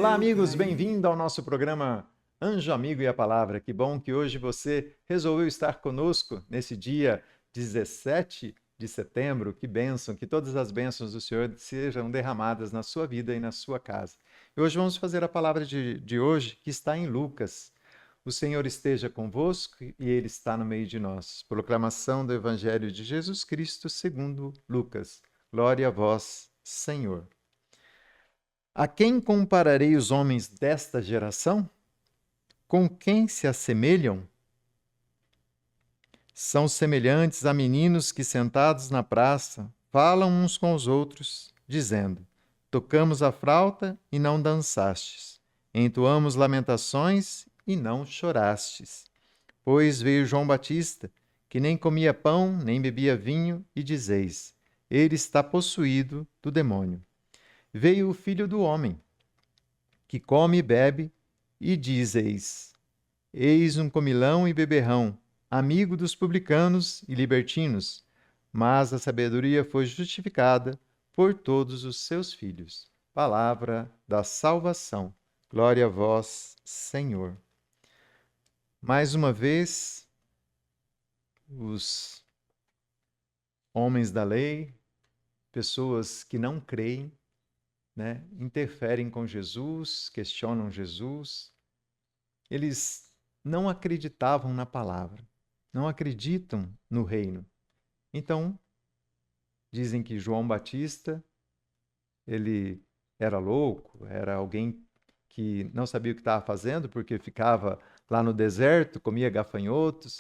Olá, amigos, bem-vindo ao nosso programa Anjo Amigo e a Palavra. Que bom que hoje você resolveu estar conosco nesse dia 17 de setembro. Que bênção, que todas as bênçãos do Senhor sejam derramadas na sua vida e na sua casa. E hoje vamos fazer a palavra de hoje, que está em Lucas. O Senhor esteja convosco e Ele está no meio de nós. Proclamação do Evangelho de Jesus Cristo segundo Lucas. Glória a vós, Senhor. A quem compararei os homens desta geração? Com quem se assemelham? São semelhantes a meninos que, sentados na praça, falam uns com os outros, dizendo: Tocamos a flauta e não dançastes, entoamos lamentações e não chorastes. Pois veio João Batista, que nem comia pão nem bebia vinho, e dizeis: Ele está possuído do demônio. Veio o Filho do Homem, que come e bebe, e dizeis: Eis um comilão e beberrão, amigo dos publicanos e libertinos, mas a sabedoria foi justificada por todos os seus filhos. Palavra da salvação. Glória a vós, Senhor. Mais uma vez, os homens da lei, pessoas que não creem, interferem com Jesus, questionam Jesus. Eles não acreditavam na palavra, não acreditam no reino. Então, dizem que João Batista, ele era louco, era alguém que não sabia o que estava fazendo, porque ficava lá no deserto, comia gafanhotos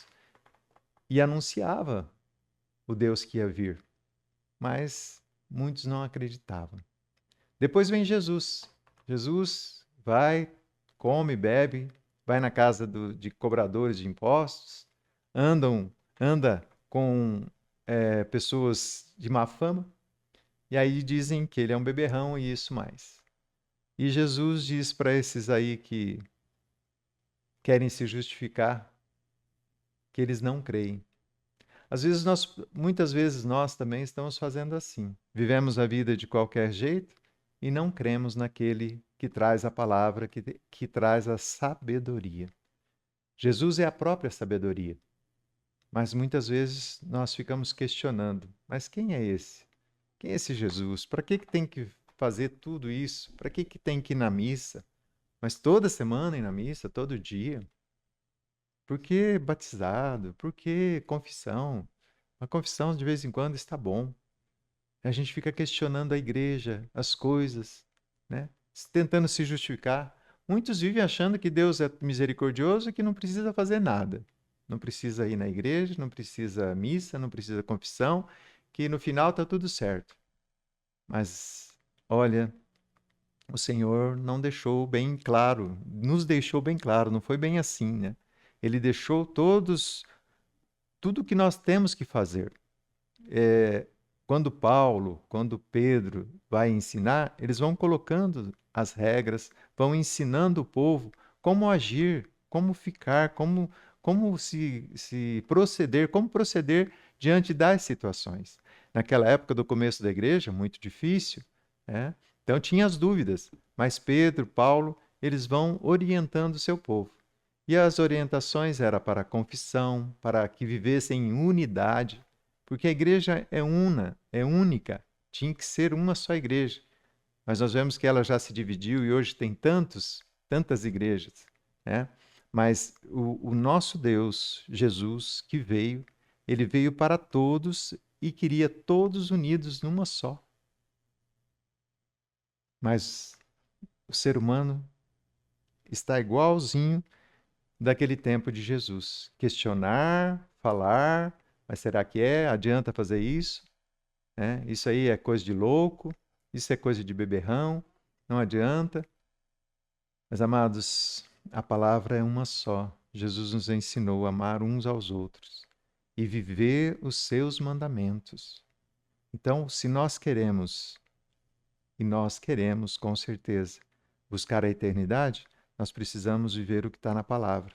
e anunciava o Deus que ia vir. Mas muitos não acreditavam. Depois vem Jesus. Jesus vai, come, bebe, vai na casa de cobradores de impostos, anda com pessoas de má fama, e aí dizem que ele é um beberrão e isso mais. E Jesus diz para esses aí que querem se justificar que eles não creem. Muitas vezes nós também estamos fazendo assim. Vivemos a vida de qualquer jeito e não cremos naquele que traz a palavra, que traz a sabedoria. Jesus é a própria sabedoria. Mas muitas vezes nós ficamos questionando, mas quem é esse? Quem é esse Jesus? Para que tem que fazer tudo isso? Para que tem que ir na missa? Mas toda semana ir na missa, todo dia? Por que batizado? Por que confissão? A confissão de vez em quando está bom. A gente fica questionando a igreja, as coisas, né? Tentando se justificar. Muitos vivem achando que Deus é misericordioso e que não precisa fazer nada. Não precisa ir na igreja, não precisa missa, não precisa confissão, que no final está tudo certo. Mas, olha, o Senhor não deixou bem claro, nos deixou bem claro, não foi bem assim, né? Ele deixou tudo o que nós temos que fazer. Quando Pedro vai ensinar, eles vão colocando as regras, vão ensinando o povo como agir, como ficar, como se proceder, como proceder diante das situações. Naquela época do começo da igreja, muito difícil, né? Então tinha as dúvidas, mas Pedro, Paulo, eles vão orientando o seu povo. E as orientações eram para a confissão, para que vivessem em unidade, porque a igreja é é única, tinha que ser uma só igreja. Mas nós vemos que ela já se dividiu e hoje tem tantas igrejas, né? Mas o nosso Deus, Jesus, que veio, ele veio para todos e queria todos unidos numa só. Mas o ser humano está igualzinho daquele tempo de Jesus. Questionar, falar, mas será que é? Adianta fazer isso? Isso aí é coisa de louco, isso é coisa de beberrão, não adianta. Mas, amados, a palavra é uma só. Jesus nos ensinou a amar uns aos outros e viver os seus mandamentos. Então, se nós queremos, e nós queremos com certeza, buscar a eternidade, nós precisamos viver o que está na palavra,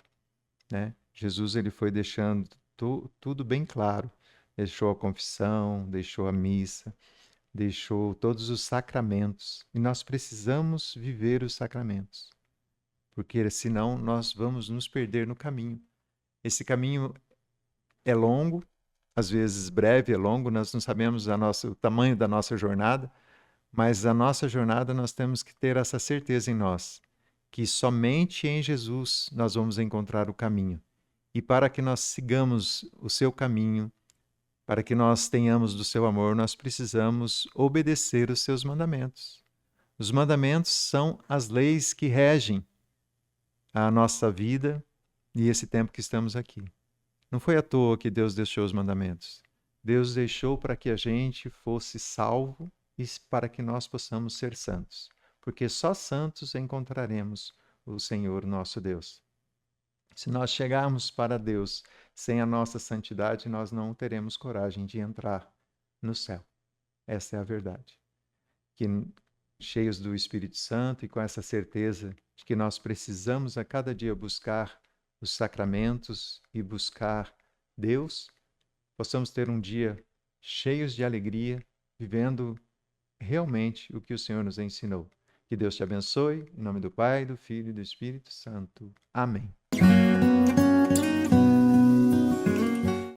né? Jesus ele foi deixando tudo bem claro. Deixou a confissão, deixou a missa, deixou todos os sacramentos. E nós precisamos viver os sacramentos, porque senão nós vamos nos perder no caminho. Esse caminho é longo, às vezes breve, é longo, nós não sabemos o tamanho da nossa jornada, mas a nossa jornada nós temos que ter essa certeza em nós, que somente em Jesus nós vamos encontrar o caminho. E para que nós sigamos o seu caminho, para que nós tenhamos do seu amor, nós precisamos obedecer os seus mandamentos. Os mandamentos são as leis que regem a nossa vida e esse tempo que estamos aqui. Não foi à toa que Deus deixou os mandamentos. Deus deixou para que a gente fosse salvo e para que nós possamos ser santos. Porque só santos encontraremos o Senhor nosso Deus. Se nós chegarmos para Deus sem a nossa santidade, nós não teremos coragem de entrar no céu. Essa é a verdade. Que cheios do Espírito Santo e com essa certeza de que nós precisamos a cada dia buscar os sacramentos e buscar Deus, possamos ter um dia cheios de alegria, vivendo realmente o que o Senhor nos ensinou. Que Deus te abençoe, em nome do Pai, do Filho e do Espírito Santo. Amém.